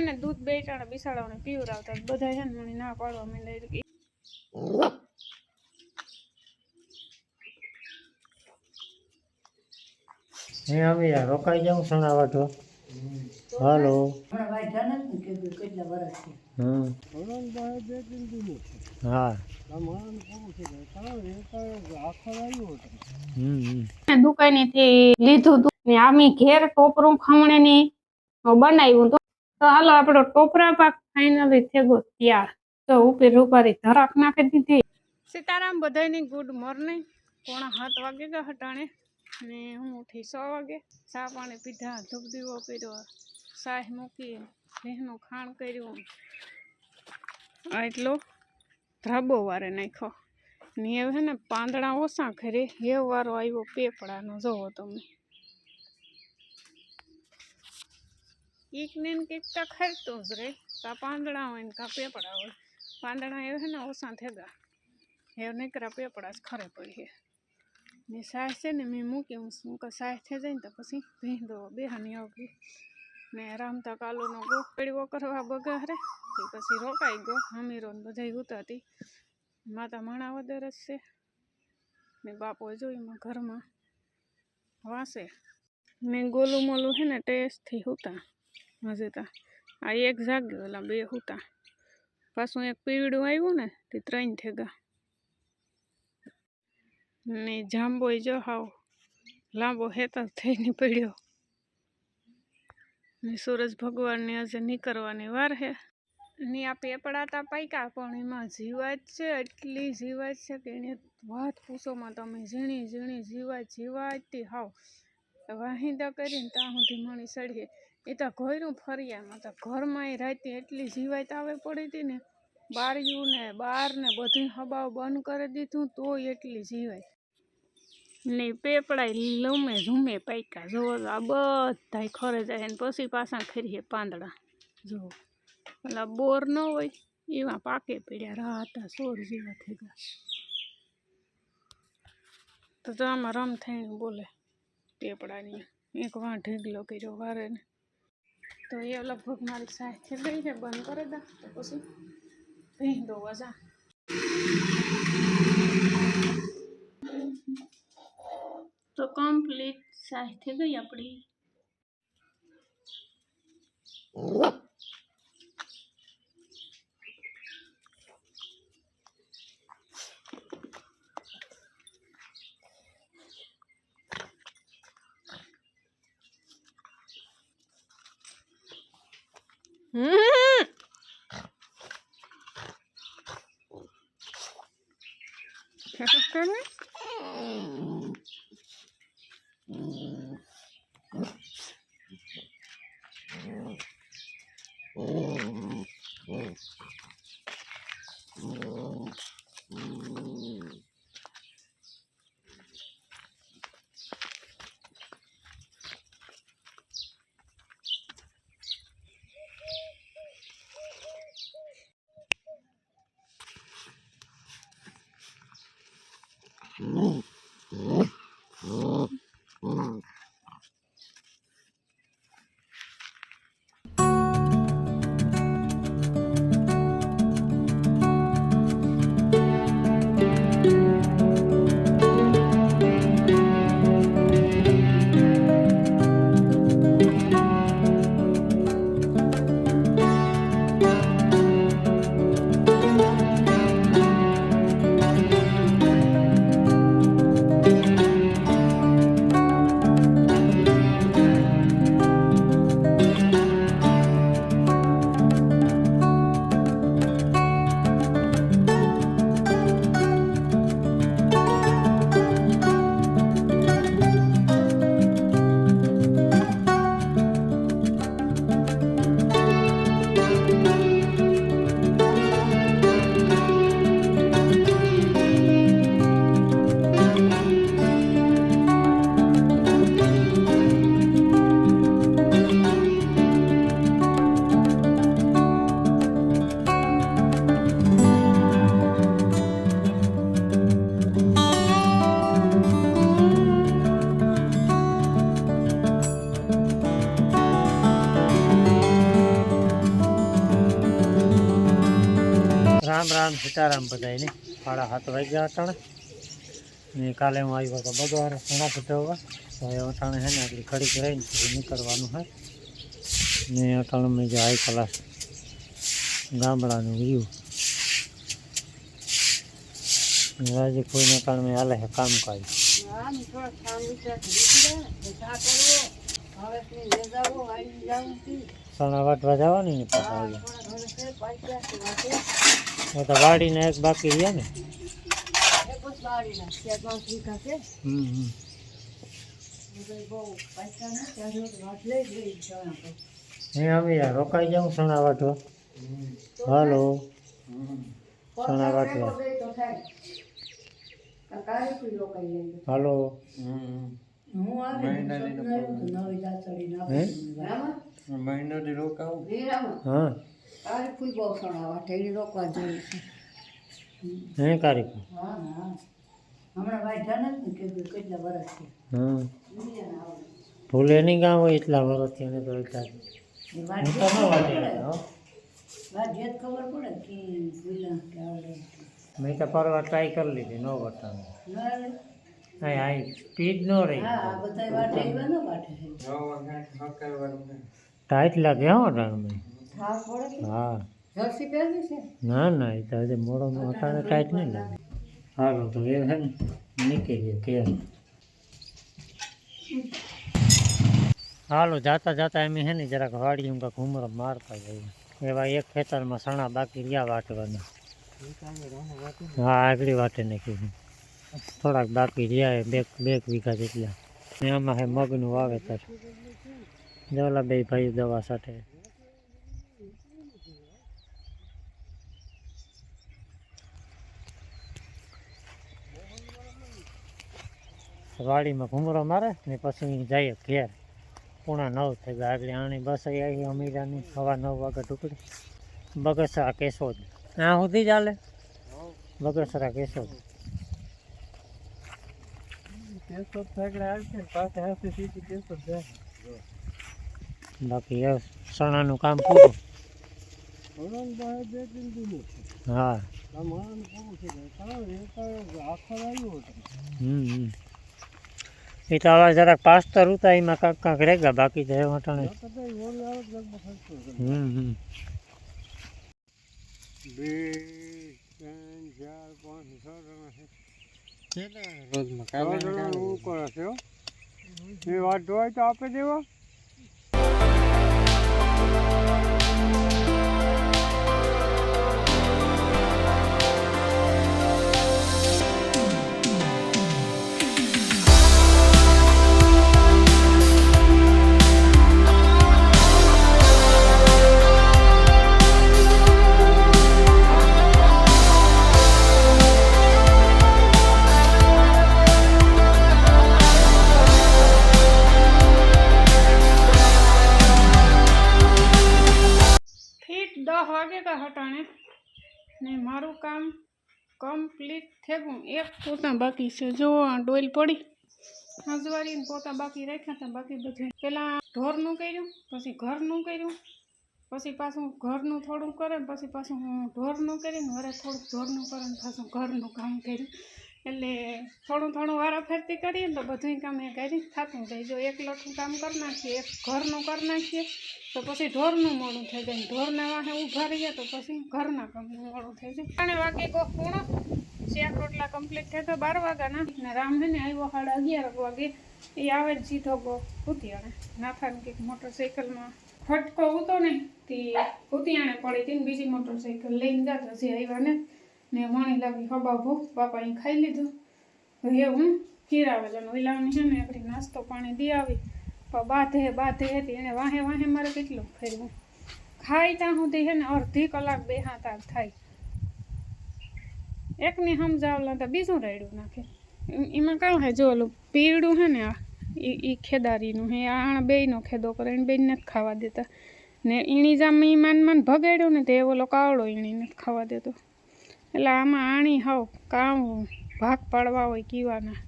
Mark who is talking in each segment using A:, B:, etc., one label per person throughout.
A: ને દૂધ બે ટાણા બિસાડાઓને પીવરાવતા બધા છે ને મને ના પાડવા માંડ્યા
B: હે અમે યાર રોકાઈ જાઉં સણાવા તો હાલો હા
A: દુકાને થી લીધું તું ને આમી ઘેર ટોપરું ખમણે ની બનાવ્યું તો હાલો આપણો ટોપરા પાક ફાઇનલી થેગો તૈયાર તો ઉપર રૂપારી ધરાક નાખી દીધી સીતારામ બધાની ગુડ મોર્નિંગ 7:30 વાગે ગયા હટાણે ને હું ઉઠી 6 વાગે ચા પાણી પીધા ધૂપ દીવો કર્યો સાહ મૂકી ભેંનું ખાણ કર્યું એટલો ધ્રાબો વારે નાખ્યો ને હવે હે ને પાંદડા ઓછા ખરે એ વારો આવ્યો પેપડાનો જોવો તમે એક ને કંઈક તો ખરતું જ રે કા પાંદડા હોય ને કા પેપડા હોય પાંદડા એ હે ને ઓછા થેગા એ નીકળ્યા પેપડા જ ખરે પડી ને સાહ છે ને મેં મૂક્યું શું કે સાહ થઈ જાય ને તો પછી ભીંડો બેહાની આવી ને રામતા કાલુનો ગોળીઓ કરવા બગારે પછી રોકાઈ ગયો હમીરો ને બધા ઉતાતી માતા માણા વદર જ છે ને બાપો જોઈમાં ઘરમાં વાસે ને ગોલું મોલું છે ને ટેસ્ટથી હુતા મજે તા આ એક જાગ્યો એલા બે હુતા પાછું એક પીવડું આવ્યું ને તે 3 થેગા ને જાંબોય જો હાવ લાંબો હેતા થઈને પડ્યો ને સૂરજ ભગવાનની આજે નીકળવાની વાર હે ને આ પેપડાતા પાક્યા પણ એમાં જીવાત છે એટલી જીવાત છે કે એને વાત પૂછોમાં તમે ઝીણી ઝીણી જીવાતી હાવ વાહિંદા કરીને ત્યાં સુધી મણી સડીએ એ તો ઘોયરું ફરિયામાં તો ઘરમાં એ રાતે એટલી જીવાત આવે પડી હતી ને બારિયું ને બાર ને બધું હબાવ બંધ કરી દીધું તોય એટલી જીવાત ને પેપડા લમે ઝૂમે પાક્યા જોવો આ બધા ખરે જાય ને પછી પાછા ખરીએ પાંદડા જુઓ પેલા બોર ન હોય એમાં પાકે પડ્યા રાતા સોર જેવા થઈ ગયા તો આમાં રમ થઈને બોલે પેપડાની એક વાં ઢીગલો કર્યો વારે ને તો એ લગભગ મારી સાથે ગઈ છે બંધ કરી દા તો પછી ભીંડો વજા તો કમ્પ્લીટ સાહ થઈ ગઈ આપણી
B: રામ રામ સીતારામ બધાને 7:30 વાગ્યા અટાણે ને કાલે હું આવ્યો હતો બગવારે સણા ફૂટવા તો એ અટાણે છે ને આગળ ખડી કરાવીને પછી નીકળવાનું છે ને અટાણે મેં જે હાઈ ક્લાસ ગામડાનું વ્યૂ આજે કોઈને અટાણે હાલે છે કામકાજ સણા વાટવા જવાની ને પાછા આવ્યા તો વાડીને એક બાકી રહ્યા ને અમે યાર રોકાઈ જાઉં સણા વાટવા હાલો સણા વાટવા હાલો
C: મહિનાથી રોકાવું
B: હા હે કારીક હા ભૂલે નહીં ગામ હોય એટલા વર્ષથી એને તો મેં તો પરવા ટ્રાય કરી લીધી નો વટાણ હા સ્પીડ નો રહી ટાઈટ લાગે હો વટાણ હા ના ના એ તો હજુ મોડો અટાણે ટાઈટ નહીં લાગે હાલો તો એ છે ને નીકળીએ કે હાલો જાતા જાતા એમ છે ને જરાક વાડી કાંક ઉમર મારતા જઈએ એવા એક ખેતરમાં સણા બાકી રહ્યા વાટવાના હા આગળ વાટે નાખ્યું થોડાક બાકી રહ્યા બે વીઘા જેટલા ને આમાં છે મગનું વાવેતર જોલા બે ભાઈ દવા સાથે વાડીમાં ઘૂમરો મારે ને પછી જઈએ ઘેર 9:30 થઈ ગયા આગળ આણી બસ આવી અમીરાની 9:15 વાગે ટુકડી બગસરા કેશોદ આ સુધી ચાલે બગસરા કેશોદ બાકી સણાનું કામ પૂરું હા એ તો હવે જરાક પાસ્તર ઉતા એમાં કાંક રેગા બાકી તો એ વટાણે
C: વાત હોય તો આપે દેવા
A: હટાણે ને મારું કામ કમ્પ્લીટ થઈ ગયું એક પોતા બાકી છે જો ડોલ પડી હજવારીને પોતા બાકી રાખ્યા હતા બાકી બધું પહેલાં ઢોરનું કર્યું પછી ઘરનું કર્યું પછી પાછું ઘરનું થોડું કરે ને પછી પાછું ઢોરનું કરીને વરે થોડુંક ઢોરનું કરે ને પાછું ઘરનું કામ કર્યું એટલે થોડું વારાફરતી કરીએ ને તો બધું કામ એ કરી થતું જાય જો એક લઠું કામ કરી નાખીએ એક ઘરનું કરી નાખીએ તો પછી ઢોરનું મોડું થઈ જાય ઢોરના વાહે ઊભા રહીએ તો પછી ઘરના કામનું મોડું થઈ જાય 3 વાગે પૂર્ણ શાક રોટલા કમ્પ્લીટ થયા તો 12 વાગ્યાના ને રામ હે ને આવ્યો 11:30 વાગે એ આવે જ સીધો ભૂતિયાણે નાથાને કંઈક મોટરસાઇકલમાં ફટકો હતો ને તે ભૂતિયાણે પડી હતી ને બીજી મોટરસાઇકલ લઈને જતા હજી આવ્યા ને મણી લાગી હબા ભૂખ બાપા અહીં ખાઈ લીધું હવે હું હીરાવેલાનો ઓલાની છે ને આપણી નાસ્તો પાણી દી આવી બાધે હતી એને વાહે મારે કેટલું ફેરવું ખાઈ ત્યાં સુધી છે ને અડધી કલાક બેહાતા થાય એકને સમજાવલા તો બીજું રાયડું નાખે એમાં કાં હે જો ઓલું પીળું છે ને એ ખેદારીનું હે આ બેયનો ખેદો કરે એને બેન નથી ખાવા દેતા ને ઈણી જામ એ માન ભગાડ્યો ને તે ઓલો કાવડો ઈણી નથી ખાવા દેતો એટલે આમાં આણી હાવ કામ ભાગ પાડવા હોય કીવાના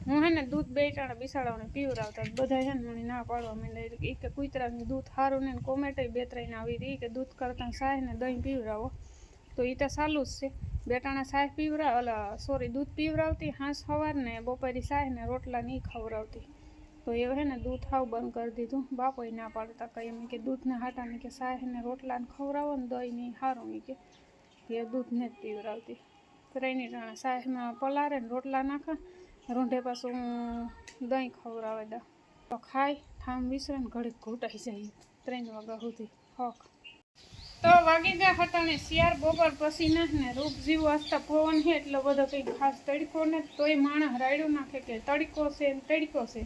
A: હું હે ને દૂધ બે ટાણા બિસાડાઓને પીવરાવતા બધા છે ને મને ના પાડવા માંડ્યા એ કે કૂતરાનું દૂધ સારું ને કોમેટે બે ત્રણ આવી રહી કે દૂધ કરતાં સાય ને દહીં પીવરાવો તો એ તો ચાલુ જ છે બે ટાણા સાય દૂધ પીવરાવતી હાંસ સવાર ને બપોરી સાય ને રોટલા નહીં ખવડાવતી તો એ હે ને દૂધ હાવ બંધ કરી દીધું બાપોય ના પાડતા કંઈ એમ કે દૂધને હાટાને કે સાય ને રોટલાને ખવડાવો ને દહીં નહીં સારું એ કે એ દૂધને જ પીવરાવતી ત્રણેય ટાણા સાયમાં પલારે ને રોટલા નાખા રૂંઢે પાછું દહીં ખવડાવે દા તો ખાય ઠામ વિસરે ને ઘડીક ઘૂંટાઈ જાય 3 વાગ્યા સુધી હક તો વાગી ગયા હતા ને શિયાર બપોર પછી ને રૂપ જીવ વાસતા પવન છે એટલે બધો કંઈ ખાસ તડકો ને તોય માણસ રાયડું નાખે કે તડકો છે ને તડકો છે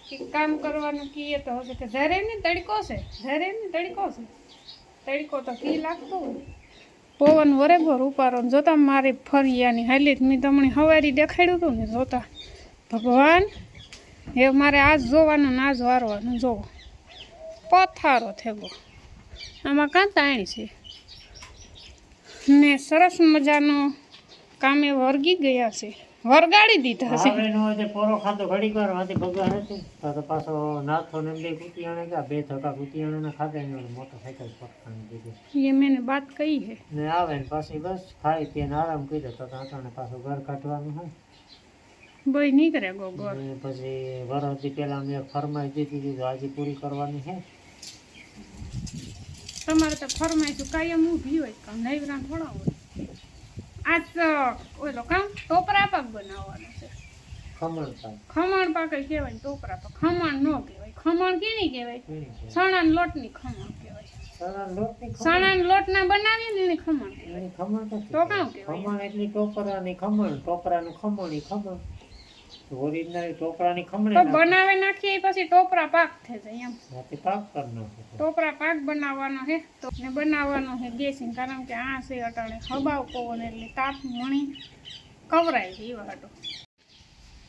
A: કે કામ કરવાનું કીએ તો હશે કે જ્યારે ને તડકો છે જ્યારે ને તડકો છે તડકો તો કી લાગતો હોય પવન વરેગોર ઉપારો ને જોતા મારી ફરિયાની હાલી મેં તમને હવારી દેખાડ્યું હતું ને જોતા ભગવાન એ મારે આજ જોવાનું ને આજ વારવાનું જોવો પથારો થેગો આમાં કાં તાણી છે ને સરસ મજાનો કામે વર્ગી ગયા છે વરગાડી દીધા છે
B: આવેનો જે પોરો ખાતો ઘડી વાર વાતે બગાડ હતી તો પાછો નાથો ને બે કુતિયાણે ગયા બે ધક્કા કુતિયાણે ખાધા ને મોટરસાઇકલ પટકાણી દીધી
A: એ મેને બાત કહી હે
B: ને આવે ને પાછી બસ ખાઈ પીને આરામ કર્યો તો આટાણે પાછું ઘર કાઢવાનું હોય
A: ભાઈ નીકળે ગોગોર
B: અને પછી વરસથી પહેલા મેં ફરમાઈ દીધી હતી તો આજે પૂરી કરવાની છે
A: તમારે તો ફરમાઈશું કાયમ ઊભી હોય કામ નૈવરા થોડા હોય આજ ઓલો કામ ટોપરા પાક બનાવવાનો છે
B: ખમણ પાક
A: ખમણ પાક કહેવાય ને ટોપરા પાક ખમણ ન કહેવાય ખમણ કેની કહેવાય ચણાના લોટની ખમણ કહેવાય ચણાના લોટના બનાવીએ ને એની ખમણ કહેવાય
B: ખમણ
A: તો કામ કહેવાય
B: ખમણ એટલી ટોપરાની ખમણ ટોપરાનું ખમણ ઈ ખમણ ઓરિજિનલ ટોપરાની ખમણ
A: તો બનાવે નાખીએ પછી ટોપરા પાક થઈ જાય એમ
B: રાતે પાક કરી નાખો
A: ટોપરા પાક બનાવવાનો છે તો ને બનાવવાનો છે ગેસિંગ કારણ કે આ છે અટાણે હબાવ પવન એટલે તાપ મણી કવરાય છે એવા હાટો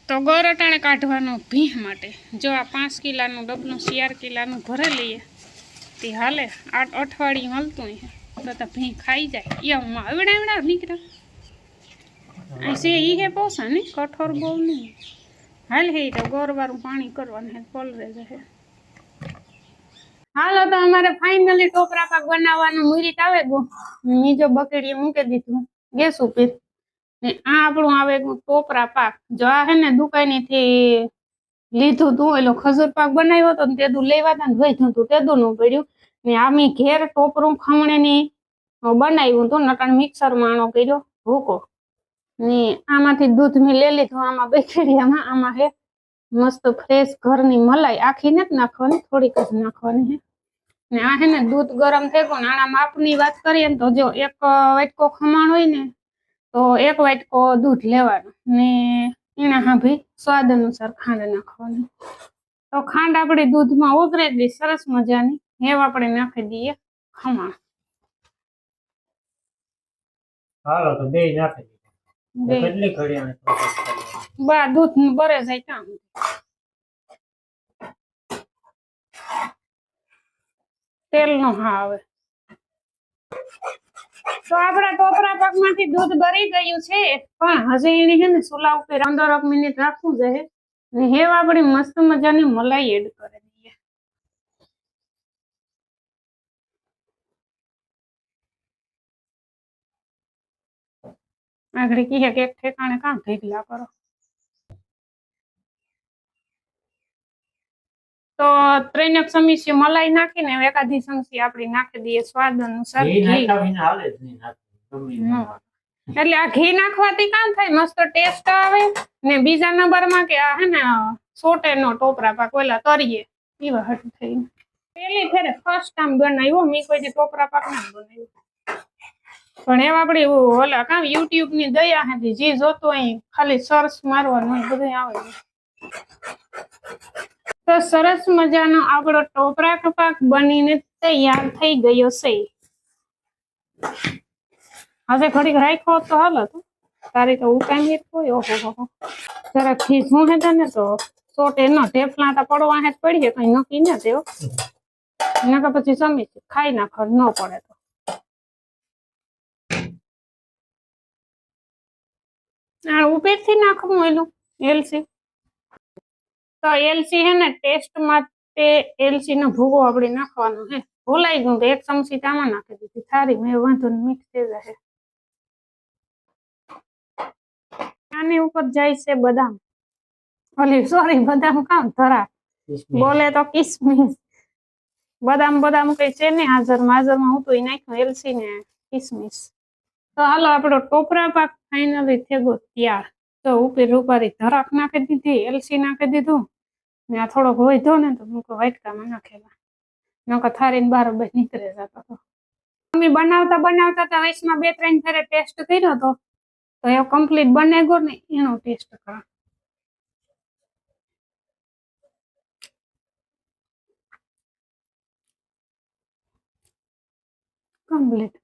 A: તો ગોર અટાણે કાઢવાનો ભીહ માટે જો આ 5 કિલાનું ડબલું 4 કિલાનું ભરે લઈએ તે હાલે 8 અઠવાડિયું હાલતું છે તો ભીહ ખાઈ જાય એમાં એવડા નીકળ્યા છે ઈ હે પોસા ને કઠોર બહુ નહીં હાલ હે તો ગોરવાળું પાણી કરવાનું હે પલરે જશે હાલો તો અમારે ફાઇનલી ટોપરા પાક બનાવવાનું મુહૂર્ત આવે ગયું બીજો બકેડી મૂકી દીધું ગેસ ઉપર ને આ આપણું આવે ટોપરા પાક જો આ હે ને દુકાનેથી લીધું તું એલો ખજૂર પાક બનાવ્યો હતો ને તેદું લેવા તા ને વધ્યું હતું તેદું નું પડ્યું ને આમી ઘેર ટોપરું ખમણેની બનાવ્યું હતું નટાણ મિક્સરમાં આણો કર્યો ભૂકો ને આમાંથી દૂધ મેં લઈ લીધું આમાં બેકડીયામાં આમાં હે મસ્ત ફ્રેશ ઘરની મલાઈ આખી નથી નાખવાની થોડીક જ નાખવાની હે ને આ હે ને દૂધ ગરમ થઈ ગયું ને આના માપની વાત કરીએ ને તો જો 1 વાટકો ખમણ હોય ને તો 1 વાટકો દૂધ લેવાનું ને એના હાભી સ્વાદ અનુસાર ખાંડ નાખવાની તો ખાંડ આપણે દૂધમાં ઉતરે દી સરસ મજાની હેવ આપણે નાખી દઈએ ખમણ
B: હાલો તો બે નાખી દીધા કેટલી ઘડિયાને
A: બા દૂધ બરે જાય કામ તેલ નો હા આવે તો આપણા ટોપરા પાક માંથી દૂધ બરી ગયું છે પણ હજી એની છે ને સુલા ઉપર 15 મિનિટ રાખવું જોઈએ ને હેવ આપણી મસ્ત મજાની મલાઈ એડ કરી દઈએ આગળ કીએ કે એક ઠેકાણે કામ ઢીકલા કરો તો 3 ચમચી મલાઈ નાખીને એકાદી ચમચી આપણી નાખી દઈએ સ્વાદ અનુસાર
B: ઘી
A: ઘી
B: નાખીને હાલે જ નહીં
A: એટલે આ ઘી નાખવાથી કામ થાય મસ્ત ટેસ્ટ આવે ને બીજા નંબરમાં કે આ હે ને સોટેનો ટોપરા પાક ઓલા તરીએ એવા હટ થઈ પેલી ફેરે ફર્સ્ટ ટાઈમ બનાવ્યો મેં કોઈ દી ટોપરા પાક ના બનાવ્યો પણ એવા આપણે ઓલા કામ યુટ્યુબ ની દયા હતી જે જોતો અહીં ખાલી સર્ચ મારવાનું હોય બધું આવે તો સરસ મજાનો આપણો ટોપરા પાક બનીને તૈયાર થઈ ગયો છે હવે ઘડીક રાખ્યો તો હાલ હતું તારી તો ઉકાઈ હોય ઓહો જરા ખીચું હે તને તો સોટે ન ઢેફલા તો પડવા હે પડીએ કઈ નક્કી ના તેઓ નકર પછી સમી ખાઈ નાખો ન પડે તો આ ઉપરથી નાખવું એલું એલસી તો એલસી હે ને ટેસ્ટ માટે એલસી નો ભૂકો આપણે નાખવાનો હે ભૂલાઈ ગયું તો એક ચમચી તામાં નાખી દીધી સારી મેં વાંધો મિક્સ થઈ જશે આની ઉપર જાય છે બદામ ઓલી સોરી બદામ કામ ધરા બોલે તો કિસમિસ બદામ કઈ છે ને હાજરમાં હું તો એ નાખ્યું એલસી ને કિસમિસ તો હાલો આપણો ટોપરા પાક ફાઇનલી થયો તૈયાર તો ઉપર રૂપારી ધરાક નાખી દીધી એલસી નાખી દીધું ને આ થોડોક વધ્યો ને તો મૂકો વાટકામાં નાખેલા નકર થારીને બરાબર નીકળે જતો હતો મમ્મી બનાવતા તો વૈશમાં 2-3 ફેરે ટેસ્ટ કર્યો હતો તો એ કમ્પ્લીટ બને ગયો ને એનો ટેસ્ટ કરો કમ્પ્લીટ